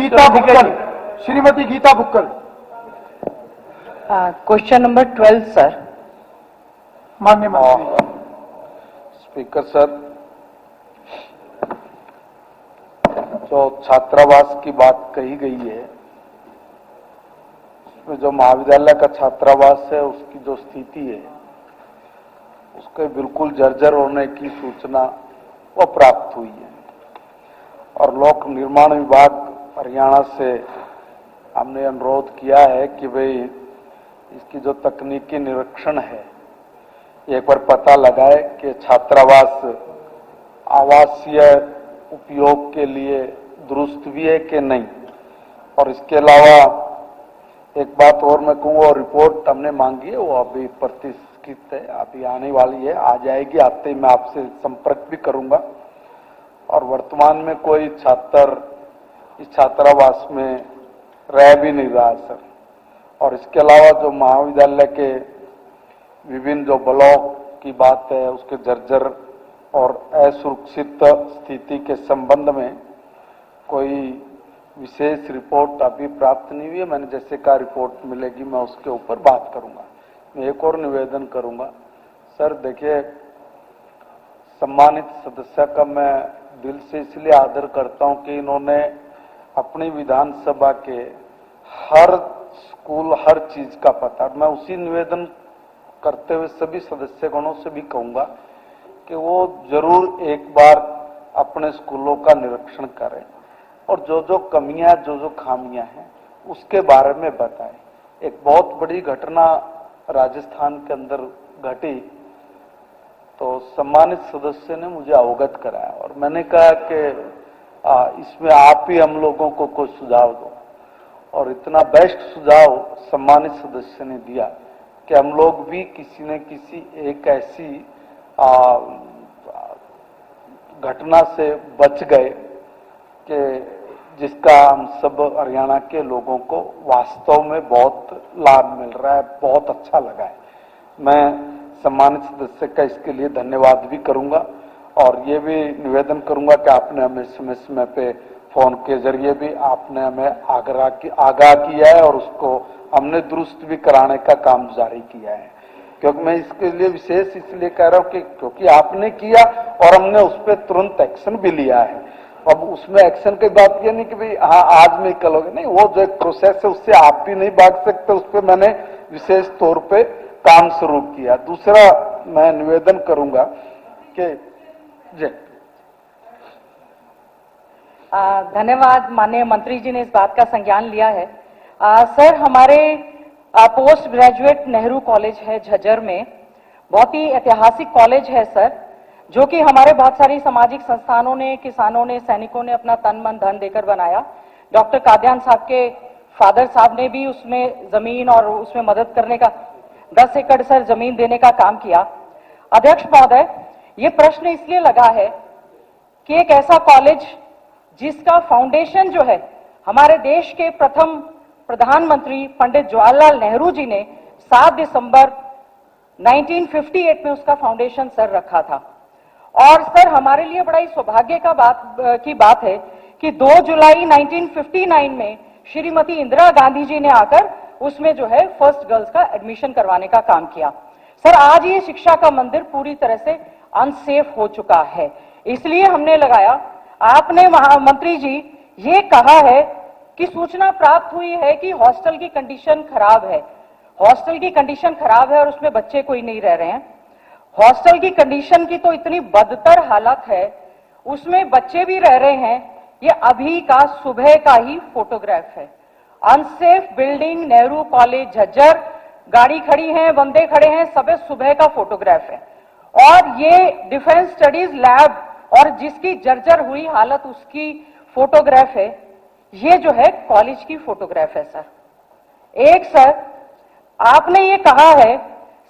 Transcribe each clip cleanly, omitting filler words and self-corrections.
Gita Bukkal, Shrimati Geeta Bukkal. Question number 12 sir. माननीय मंत्री। Speaker sir, जो छात्रावास की बात कही गई है, उसमें जो महाविद्यालय का छात्रावास है उसकी जो स्थिति है उसके बिल्कुल जर्जर होने की सूचना वो प्राप्त हुई है और लोक निर्माण विभाग हरियाणा से हमने अनुरोध किया है कि भाई इसकी जो तकनीकी निरीक्षण है एक बार पता लगाए कि छात्रावास आवासीय उपयोग के लिए दुरुस्त भी है कि नहीं। और इसके अलावा एक बात और मैं कहूँगा, रिपोर्ट हमने मांगी है वो अभी प्रतिष्ठित है, अभी आने वाली है, आ जाएगी, आते ही मैं आपसे संपर्क भी करूंगा। और वर्तमान में कोई छात्र इस छात्रावास में रह भी नहीं रहा सर। और इसके अलावा जो महाविद्यालय के विभिन्न जो ब्लॉक की बात है उसके जर्जर और असुरक्षित स्थिति के संबंध में कोई विशेष रिपोर्ट अभी प्राप्त नहीं हुई है। मैंने जैसे का रिपोर्ट मिलेगी मैं उसके ऊपर बात करूंगा। मैं एक और निवेदन करूंगा सर, देखिए सम्मानित सदस्य का मैं दिल से इसलिए आदर करता हूं कि इन्होंने अपनी विधानसभा के हर स्कूल हर चीज का पता, मैं उसी निवेदन करते हुए सभी सदस्यगणों से भी कहूंगा कि वो जरूर एक बार अपने स्कूलों का निरीक्षण करें और जो जो कमियां जो जो खामियां हैं उसके बारे में बताएं। एक बहुत बड़ी घटना राजस्थान के अंदर घटी तो सम्मानित सदस्य ने मुझे अवगत कराया और मैंने कहा कि इसमें आप ही हम लोगों को कोई सुझाव दो। और इतना बेस्ट सुझाव सम्मानित सदस्य ने दिया कि हम लोग भी किसी न किसी एक ऐसी घटना से बच गए कि जिसका हम सब हरियाणा के लोगों को वास्तव में बहुत लाभ मिल रहा है, बहुत अच्छा लगा है। मैं सम्मानित सदस्य का इसके लिए धन्यवाद भी करूंगा और ये भी निवेदन करूंगा कि आपने हमें समय समय पे फोन के जरिए भी आपने हमें आगाह किया है और उसको हमने दुरुस्त भी कराने का काम जारी किया है। क्योंकि मैं इसके लिए विशेष इसलिए कह रहा हूं कि क्योंकि आपने किया और हमने उस पर तुरंत एक्शन भी लिया है। अब उसमें एक्शन की बात ये नहीं कि भाई हाँ आज में कल होगा, नहीं, वो जो एक प्रोसेस है उससे आप भी नहीं भाग सकते, उस पर मैंने विशेष तौर पे काम शुरू किया। दूसरा मैं निवेदन करूंगा कि धन्यवाद माननीय मंत्री जी ने इस बात का संज्ञान लिया है। सर, हमारे पोस्ट ग्रेजुएट नेहरू कॉलेज है झज्जर में, बहुत ही ऐतिहासिक कॉलेज है सर, जो कि हमारे बहुत सारी सामाजिक संस्थानों ने, किसानों ने, सैनिकों ने अपना तन मन धन देकर बनाया। डॉक्टर कादियान साहब के फादर साहब ने भी उसमें जमीन और उसमें मदद करने का 10 एकड़ सर जमीन देने का काम किया। अध्यक्ष महोदय, ये प्रश्न इसलिए लगा है कि एक ऐसा कॉलेज जिसका फाउंडेशन जो है हमारे देश के प्रथम प्रधानमंत्री पंडित जवाहरलाल नेहरू जी ने 7 दिसंबर 1958 में उसका फाउंडेशन सर रखा था। और सर, हमारे लिए बड़ा ही सौभाग्य की बात है कि 2 जुलाई 1959 में श्रीमती इंदिरा गांधी जी ने आकर उसमें जो है फर्स्ट गर्ल्स का एडमिशन करवाने का काम किया। सर, आज ये शिक्षा का मंदिर पूरी तरह से अनसेफ हो चुका है, इसलिए हमने लगाया। आपने मंत्री जी ये कहा है कि सूचना प्राप्त हुई है कि हॉस्टल की कंडीशन खराब है, हॉस्टल की कंडीशन खराब है और उसमें बच्चे कोई नहीं रह रहे हैं। हॉस्टल की कंडीशन की तो इतनी बदतर हालत है, उसमें बच्चे भी रह रहे हैं। ये अभी का सुबह का ही फोटोग्राफ है। Unsafe building Nehru college Jhajjar, गाड़ी खड़ी है, बंदे खड़े हैं, सब सुबह का फोटोग्राफ है। और ये डिफेंस स्टडीज लैब और जिसकी जर्जर हुई हालत उसकी फोटोग्राफ है। ये जो है कॉलेज की फोटोग्राफ है सर। एक सर, आपने ये कहा है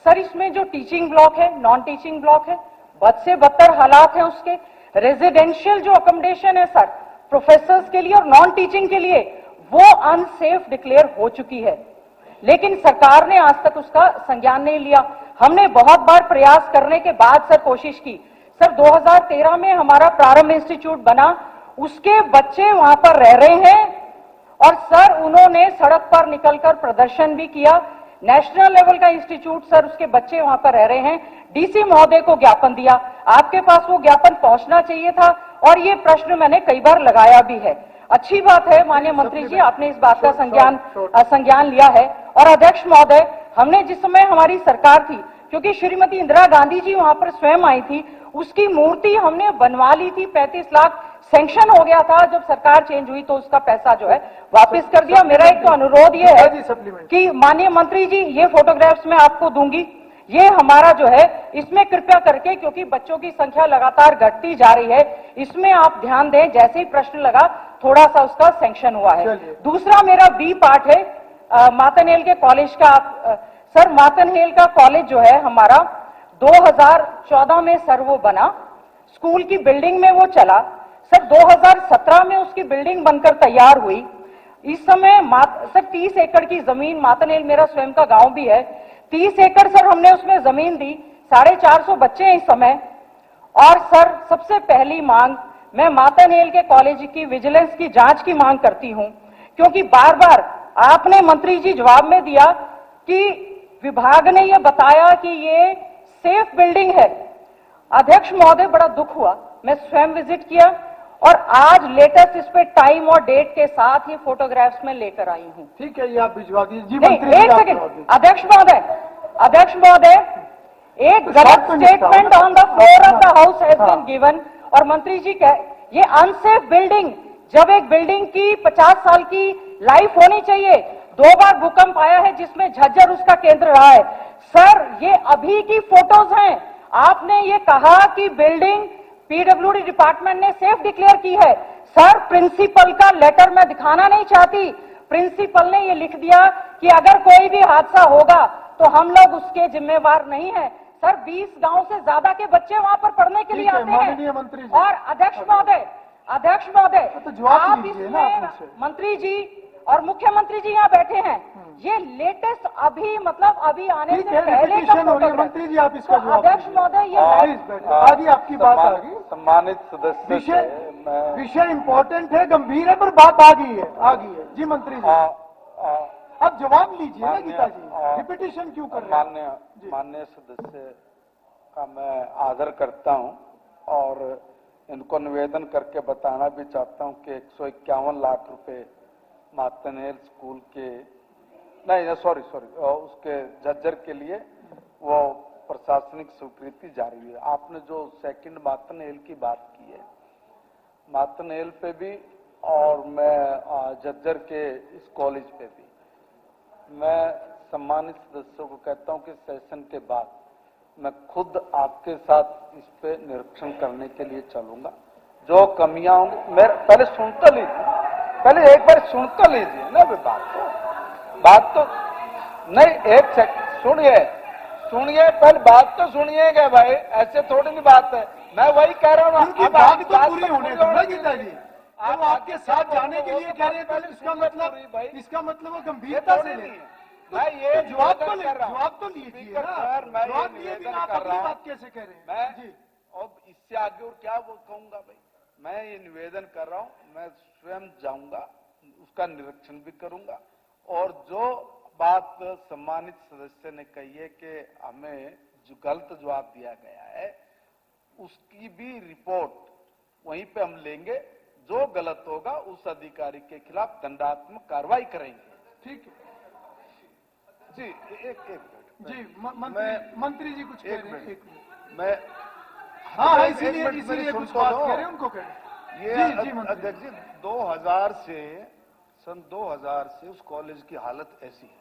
सर इसमें जो टीचिंग ब्लॉक है, नॉन टीचिंग ब्लॉक है, बद से बदतर हालात है उसके। रेजिडेंशियल जो अकोमोडेशन है सर प्रोफेसर्स के लिए और नॉन टीचिंग के लिए, वो अनसेफ डिक्लेयर हो चुकी है, लेकिन सरकार ने आज तक उसका संज्ञान नहीं लिया। हमने बहुत बार प्रयास करने के बाद सर कोशिश की। सर 2013 में हमारा प्रारंभ इंस्टीट्यूट बना, उसके बच्चे वहां पर रह रहे हैं और सर उन्होंने सड़क पर निकलकर प्रदर्शन भी किया। नेशनल लेवल का इंस्टीट्यूट सर, उसके बच्चे वहां पर रह रहे हैं, डीसी महोदय को ज्ञापन दिया। आपके पास वो ज्ञापन पहुंचना चाहिए था और ये प्रश्न मैंने कई बार लगाया भी है। अच्छी बात है माननीय मंत्री जी, आपने इस बात का संज्ञान लिया है। और अध्यक्ष महोदय, हमने जिस समय हमारी सरकार थी, क्योंकि श्रीमती इंदिरा गांधी जी वहां पर स्वयं आई थी, उसकी मूर्ति हमने बनवा ली थी, 35 लाख सैंक्शन हो गया था। जब सरकार चेंज हुई तो उसका पैसा जो है वापस कर दिया। मेरा एक तो अनुरोध ये है कि माननीय मंत्री जी, ये फोटोग्राफ्स मैं आपको दूंगी, ये हमारा जो है इसमें कृपया करके, क्योंकि बच्चों की संख्या लगातार घटती जा रही है, इसमें आप ध्यान दें। जैसे ही प्रश्न लगा थोड़ा सा उसका सैंक्शन हुआ है। दूसरा मेरा बी पार्ट है मातनहेल के कॉलेज का। सर मातनहेल का कॉलेज जो है हमारा 2014 में सर वो बना, स्कूल की बिल्डिंग में वो चला। सर 2017 में उसकी बिल्डिंग बनकर तैयार हुई। इस समय सर 30 एकड़ की जमीन, मातनहेल मेरा स्वयं का गांव भी है, 30 एकड़ सर हमने उसमें जमीन दी, 450 बच्चे हैं इस समय। और सर सबसे पहली मांग मैं मातनहेल के कॉलेज की विजिलेंस की जांच की मांग करती हूं, क्योंकि बार बार आपने मंत्री जी जवाब में दिया कि विभाग ने यह बताया कि ये सेफ बिल्डिंग है। अध्यक्ष महोदय, बड़ा दुख हुआ, मैं स्वयं विजिट किया और आज लेटेस्ट इस पे टाइम और डेट के साथ ये फोटोग्राफ्स में लेकर आई हूं। ठीक है, ये आप भिजवा दीजिए जी। नहीं, मंत्री एक सेकंड अध्यक्ष महोदय, एक गलत statement on the floor of the house has been given. और मंत्री जी ये अनसेफ बिल्डिंग, जब एक बिल्डिंग की 50 साल की लाइफ होनी चाहिए, 2 बार भूकंप आया है जिसमें झज्जर उसका केंद्र रहा है। सर ये अभी की फोटोज हैं, आपने ये कहा कि बिल्डिंग पीडब्ल्यूडी डिपार्टमेंट ने सेफ डिक्लेयर की है। सर प्रिंसिपल का लेटर मैं दिखाना नहीं चाहती, प्रिंसिपल ने ये लिख दिया कि अगर कोई भी हादसा होगा तो हम लोग उसके जिम्मेवार नहीं है। सर 20 गांव से ज्यादा के बच्चे वहां पर पढ़ने के लिए आते हैं। मंत्री जी, और अध्यक्ष महोदय तो जवाब आप लीजिए ना आप मुझसे। मंत्री जी और मुख्यमंत्री जी यहाँ बैठे हैं, ये लेटेस्ट अभी मतलब अभी आने से पहले का रिपीटिशन हो रही है। फोटोग्राफ। मंत्री जी आप इसका तो जवाब अध्यक्ष दीजिए। महोदय ये प्लीज बैठिए, आगे आपकी बात आ गई। सम्मानित सदस्य विषय से मैं विषय इंपॉर्टेंट है, गंभीर है, पर बात आ गई है जी। मंत्री जी आप जवाब लीजिए ना गीता जी, रिपीटिशन क्यों कर रहे हैं? माननीय सदस्य का मैं आदर करता हूं और इनको निवेदन करके बताना भी चाहता हूं कि 151 लाख रुपए मातनहेल स्कूल के नहीं सॉरी उसके झज्जर के लिए वो प्रशासनिक स्वीकृति जारी है। आपने जो सेकंड मातनहेल की बात की है, मातनहेल पे भी और मैं झज्जर के इस कॉलेज पे भी मैं सम्मानित सदस्यों को कहता हूं कि सेशन के बाद मैं खुद आपके साथ इस पे निरीक्षण करने के लिए चलूंगा। जो कमियां होंगी मेरे पहले सुनता लीजिए, पहले एक बार सुनता लीजिए ना बात तो नहीं, एक सेकंड सुनिए पहले बात तो सुनिएगा भाई, ऐसे थोड़ी नहीं बात है। मैं वही कह रहा हूँ उनकी बात तो पूरी होने दो ना गीता जी। आप आपके साथ जाने के लिए कह रहे हैं, तो इसका मतलब वो गंभीरता से ले। मैं ये जवाब तो लीजिए ना, जवाब दिए बिना आप अपनी बात कैसे कह रहे हैं जी? और इससे आगे और क्या वो कहूंगा भाई, मैं ये निवेदन कर रहा हूँ, मैं स्वयं जाऊंगा, उसका निरीक्षण भी करूंगा। और जो बात सम्मानित सदस्य ने कही है कि हमें जो गलत जवाब दिया गया है, उसकी भी रिपोर्ट वहीं पे हम लेंगे। जो गलत होगा उस अधिकारी के खिलाफ दंडात्मक कार्रवाई करेंगे। ठीक है जी, एक जी। मंत्री जी कुछ कह रहे हैं, एक मिनट। मैं हाँ इसीलिए कुछ बात कह रहे हैं, उनको कह रहे हैं। ये अध्यक्ष जी 2000 से सन 2000 से उस कॉलेज की हालत ऐसी है।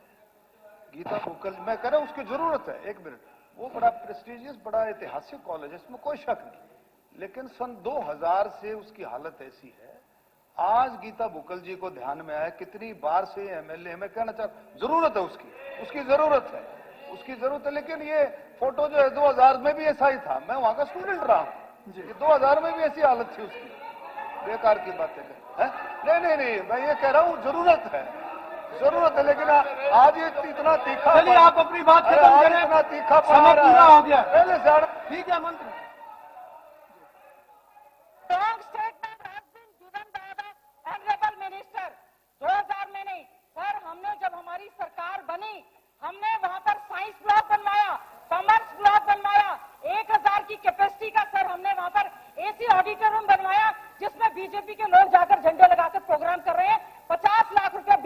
गीता बुक्कल, मैं कह रहा हूं उसकी जरूरत है, एक मिनट, वो बड़ा प्रेस्टिजियस बड़ा ऐतिहासिक कॉलेज है, इसमें कोई शक नहीं, लेकिन सन 2000 से उसकी हालत ऐसी है। आज गीता बुक्कल जी को ध्यान में आया, कितनी बार से एमएलए, मैं कहना चाहता, जरूरत है उसकी जरूरत है, लेकिन ये फोटो जो है 2000 में भी ऐसा ही था, मैं वहां का स्टूडेंट रहा हूं, 2000 में भी ऐसी हालत थी उसकी। बेकार की बातें है? नहीं, मैं ये कह रहा हूं जरूरत है, लेकिन आज ये इतना तीखा। चलिए आप अपनी बात खत्म करें, इतना तीखा समय पूरा हो गया। पहले से ठीक है मंत्री। Wrong statement has been given by the honorable minister. 2000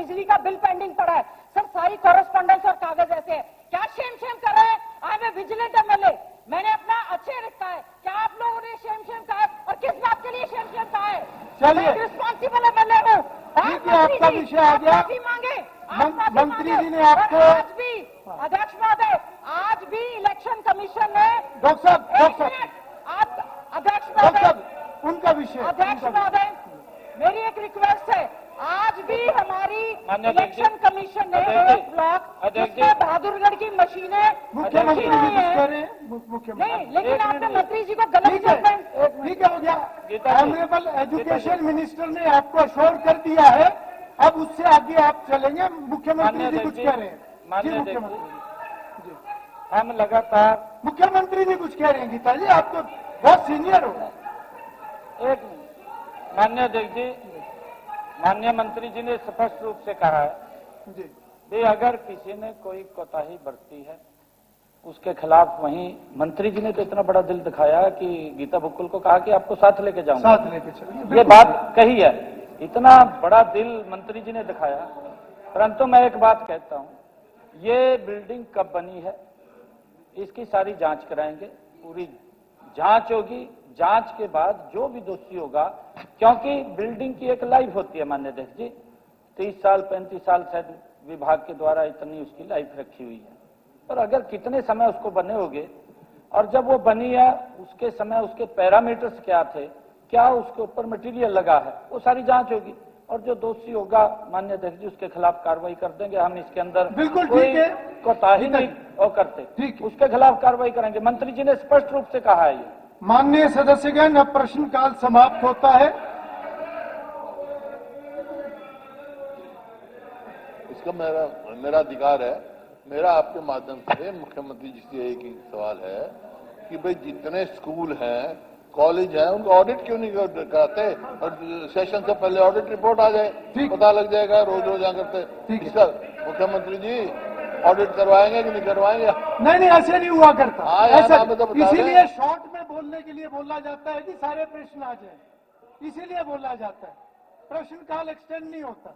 बिजली का बिल पेंडिंग पड़ा है सर, सारी कॉरेस्पॉन्डेंस और कागज ऐसे है। क्या शेम कर रहे हैं? I am a vigilant MLA, मैंने अपना अच्छे रखा है। क्या आप लोगों ने शेम कहा है और किस बात के लिए शेम कहा है? चलिए। मैं रिस्पॉन्सिबल एमएलए हूँ। ठीक है, आपका विषय आ गया। माफी मांगे, मंत्री जी ने आपको आज भी अध्यक्ष महोदय, आज भी इलेक्शन कमीशन ने डॉक्टर साहब अध्यक्ष महोदय, उनका विषय अध्यक्ष महोदय, मेरी एक रिक्वेस्ट है, आज भी हमारी इलेक्शन कमीशन ने एक ब्लॉक जिसमें बहादुरगढ़ की मशीनें मुख्यमंत्री जी कुछ कह रहे हैं नहीं, लेकिन आपने मंत्री जी को गलत स्टेटमेंट। ठीक है, हो गया। ऑनरेबल एजुकेशन मिनिस्टर ने आपको अश्योर कर दिया है, अब उससे आगे आप चलेंगे। मुख्यमंत्री जी कुछ कह रहे हैं। जी मुख्यमंत्री जी, हम लगातार मुख्यमंत्री जी कुछ कह रहे हैं। गीता जी, आप तो बहुत सीनियर हो। एक माननीय अध्यक्ष जी, माननीय मंत्री जी ने स्पष्ट रूप से कहा है जी कि अगर किसी ने कोई कोताही बरती है उसके खिलाफ, वहीं मंत्री जी ने तो इतना बड़ा दिल दिखाया कि गीता बुक्कुल को कहा कि आपको साथ लेके जाऊंगा, साथ लेके चलिए, ये बात कही है। इतना बड़ा दिल मंत्री जी ने दिखाया। परंतु मैं एक बात कहता हूं, ये बिल्डिंग कब बनी है इसकी सारी जांच कराएंगे, पूरी जांच होगी। जांच के बाद जो भी दोषी होगा, क्योंकि बिल्डिंग की एक लाइफ होती है माननीय अध्यक्ष जी, 30 साल 35 साल शायद विभाग के द्वारा इतनी उसकी लाइफ रखी हुई है। और अगर कितने समय उसको बने होंगे और जब वो बनी है उसके समय उसके पैरामीटर्स क्या थे, क्या उसके ऊपर मटेरियल लगा है, वो सारी जांच होगी। और जो दोषी होगा माननीय अध्यक्ष जी उसके खिलाफ कार्रवाई कर देंगे। हम इसके अंदर बिल्कुल कोई ठीक है, कोताही नहीं और करते, ठीक है, उसके खिलाफ कार्रवाई करेंगे। मंत्री जी ने स्पष्ट रूप से कहा है। ये माननीय सदस्यगण, अब प्रश्नकाल समाप्त होता है। इसका मेरा अधिकार है। मेरा आपके माध्यम से मुख्यमंत्री जी से एक ही सवाल है कि भाई जितने स्कूल हैं, कॉलेज हैं, उनको ऑडिट क्यों नहीं कराते और सेशन से पहले ऑडिट रिपोर्ट आ जाए, पता लग जाएगा। रोज करते इसका मुख्यमंत्री जी ऑडिट करवाएंगे कि नहीं करवाएंगे? नहीं, ऐसे नहीं हुआ करता। हाँ, ऐसा तो इसीलिए शॉर्ट में बोलने के लिए बोला जाता है कि सारे प्रश्न आ जाए, इसीलिए बोला जाता है। प्रश्नकाल एक्सटेंड नहीं होता।